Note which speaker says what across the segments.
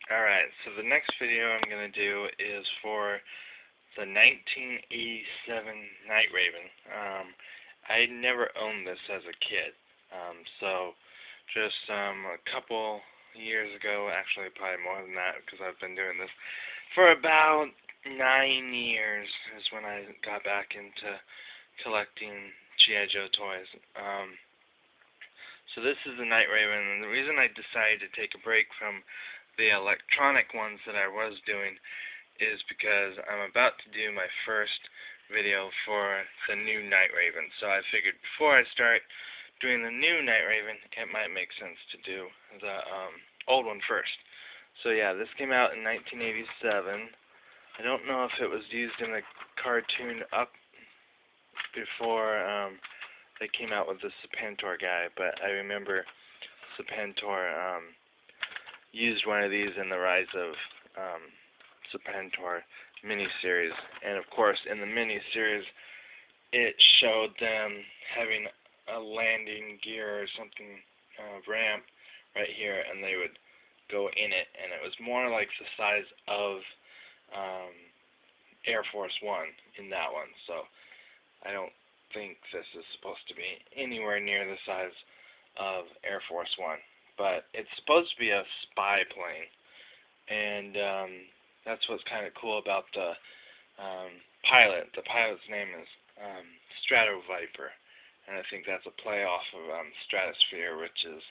Speaker 1: Alright, so the next video I'm going to do is for the 1987 Night Raven. I never owned this as a kid, so just a couple years ago, actually probably more than that because I've been doing this for about 9 years is when I got back into collecting G.I. Joe toys. So this is the Night Raven, and the reason I decided to take a break from the electronic ones that I was doing is because I'm about to do my first video for the new Night Raven. So I figured before I start doing the new Night Raven, it might make sense to do the old one first. So yeah, this came out in 1987. I don't know if it was used in the cartoon up before they came out with the Serpentor guy, but I remember Serpentor used one of these in the Rise of Serpentor miniseries, and of course in the miniseries it showed them having a landing gear or something ramp right here, and they would go in it, and it was more like the size of Air Force One in that one. So I don't think this is supposed to be anywhere near the size of Air Force One. But it's supposed to be a spy plane, and that's what's kind of cool about the pilot. The pilot's name is Viper, and I think that's a play off of Stratosphere, which is,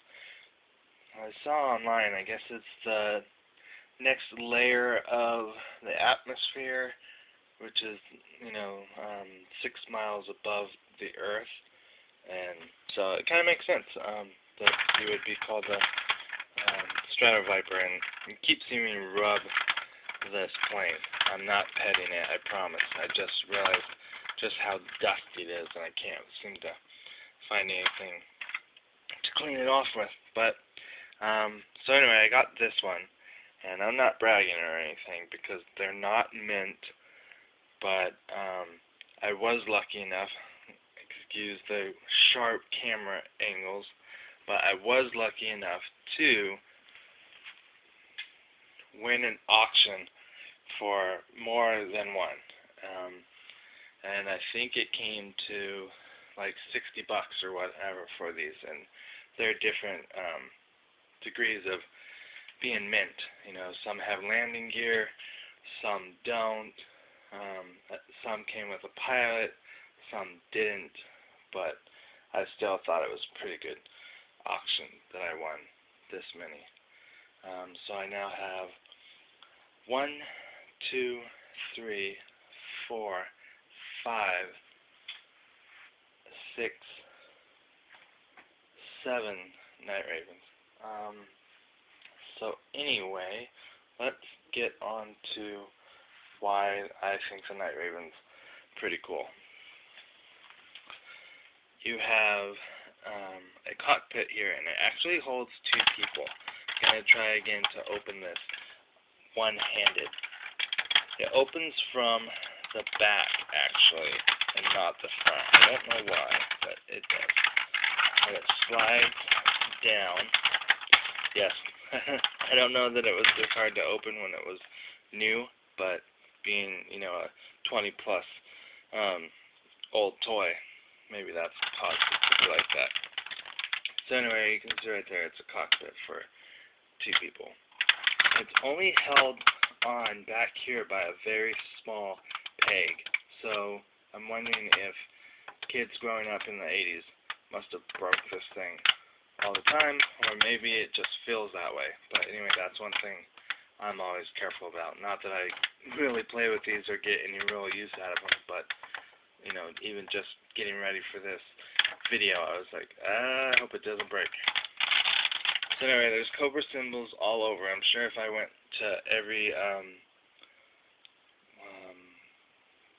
Speaker 1: I saw online, I guess it's the next layer of the atmosphere, which is, 6 miles above the Earth, and so it kind of makes sense that you would be called the Viper, and you keep seeing me rub this plane. I'm not petting it, I promise. I just realized just how dusty it is, and I can't seem to find anything to clean it off with. But so anyway, I got this one, and I'm not bragging or anything because they're not mint, but I was lucky enough, excuse the sharp camera angles, but I was lucky enough to win an auction for more than one. And I think it came to like $60 or whatever for these, and they're different degrees of being mint. Some have landing gear, some don't. Some came with a pilot, some didn't, but I still thought it was a pretty good auction that I won this many. So I now have 1, 2, 3, 4, 5, 6, 7 Night Ravens. So anyway, let's get on to why I think the Night Raven's pretty cool. You have a cockpit here, and it actually holds 2 people. I'm going to try again to open this one-handed. It opens from the back, actually, and not the front. I don't know why, but it does. And it slides down. Yes, I don't know that it was this hard to open when it was new, but being, a 20-plus old toy, maybe that's caused it to be like that. So anyway, you can see right there, it's a cockpit for 2 people. It's only held on back here by a very small peg. So I'm wondering if kids growing up in the 80s must have broke this thing all the time, or maybe it just feels that way. But anyway, that's one thing I'm always careful about. Not that I really play with these or get any real use out of them, but even just getting ready for this video, I was like, I hope it doesn't break. So anyway, there's Cobra symbols all over. I'm sure if I went to every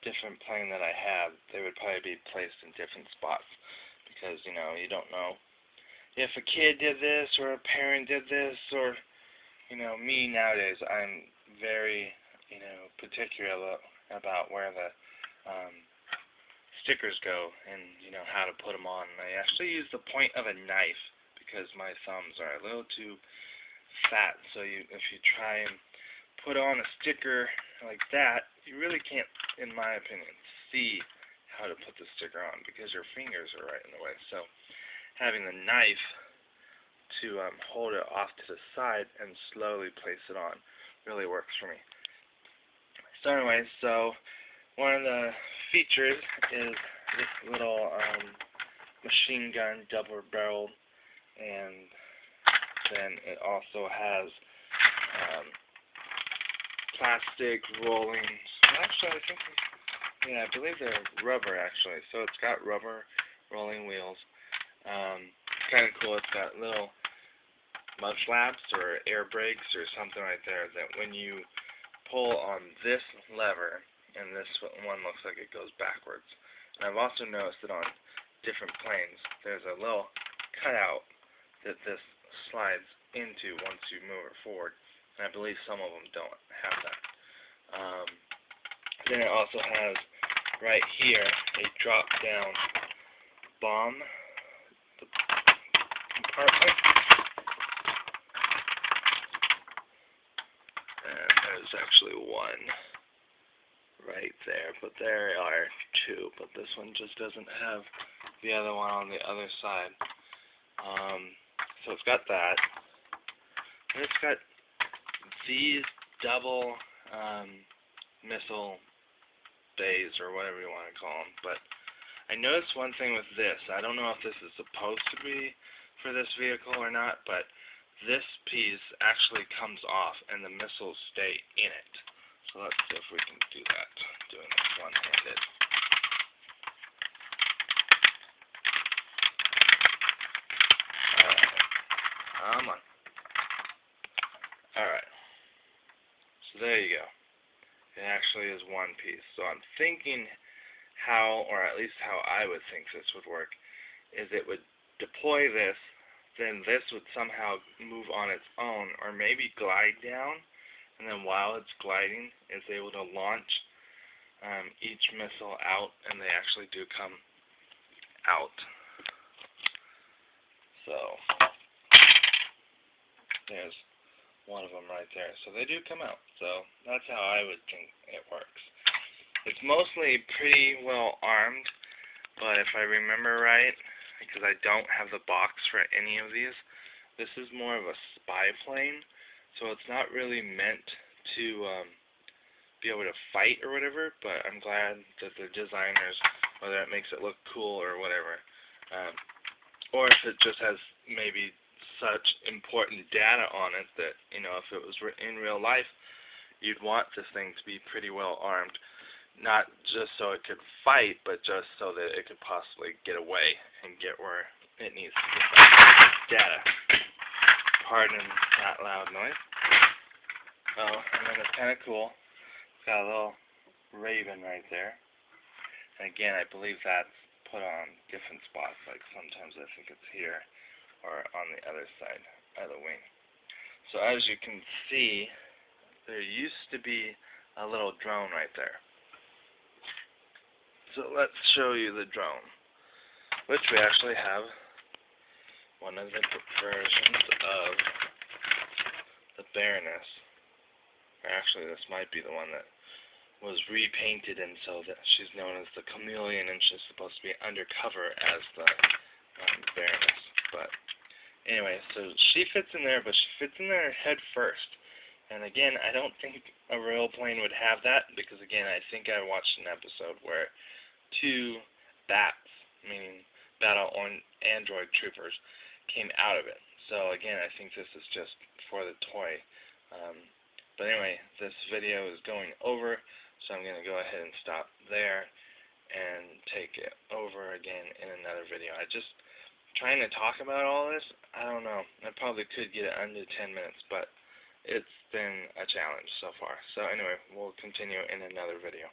Speaker 1: different plane that I have, they would probably be placed in different spots because, you don't know if a kid did this or a parent did this, or, me nowadays, I'm very, particular about where the stickers go and, how to put them on. And I actually use the point of a knife because my thumbs are a little too fat, so if you try and put on a sticker like that, you really can't, in my opinion, see how to put the sticker on because your fingers are right in the way. So having the knife to hold it off to the side and slowly place it on really works for me. So anyway, so one of the features is this little machine gun, double-barreled, and then it also has plastic rolling. Actually, I think, yeah, I believe they're rubber actually. So it's got rubber rolling wheels. It's kind of cool. It's got little mud flaps or air brakes or something right there that when you pull on this lever, and this one looks like it goes backwards. And I've also noticed that on different planes, there's a little cutout that this slides into once you move it forward. And I believe some of them don't have that. Then it also has right here a drop-down bomb compartment. And there's actually one right there, but there are two, but this one just doesn't have the other one on the other side. So it's got that, and it's got these double missile bays, or whatever you want to call them. But I noticed one thing with this. I don't know if this is supposed to be for this vehicle or not, but this piece actually comes off and the missiles stay in it. So let's see if we can do that, doing this one-handed. Alright. Come on. Alright. So there you go. It actually is one piece. So I'm thinking how, or at least how I would think this would work, is it would deploy this, then this would somehow move on its own, or maybe glide down, and then while it's gliding, it's able to launch each missile out, and they actually do come out. So there's one of them right there. So they do come out. So that's how I would think it works. It's mostly pretty well armed, but if I remember right, because I don't have the box for any of these, this is more of a spy plane, so it's not really meant to be able to fight or whatever, but I'm glad that the designers, whether it makes it look cool or whatever, or if it just has maybe such important data on it that, you know, if it was in real life, you'd want this thing to be pretty well armed. Not just so it could fight, but just so that it could possibly get away and get where it needs to get that data. Pardon that loud noise. Oh, and then it's kind of cool. It's got a little raven right there. And again, I believe that's put on different spots. Like sometimes I think it's here or on the other side of the wing. So as you can see, there used to be a little drone right there. So let's show you the drone, which we actually have one of the versions of the Baroness. Or actually, this might be the one that was repainted, and so that she's known as the Chameleon, and she's supposed to be undercover as the Baroness. But anyway, so she fits in there, but she fits in there head first. And again, I don't think a real plane would have that, because again, I think I watched an episode where two bats, meaning battle android troopers, came out of it. So again, I think this is just for the toy. But anyway, this video is going over, so I'm going to go ahead and stop there and take it over again in another video. I just trying to talk about all this, I don't know. I probably could get it under 10 minutes, but it's been a challenge so far. So anyway, we'll continue in another video.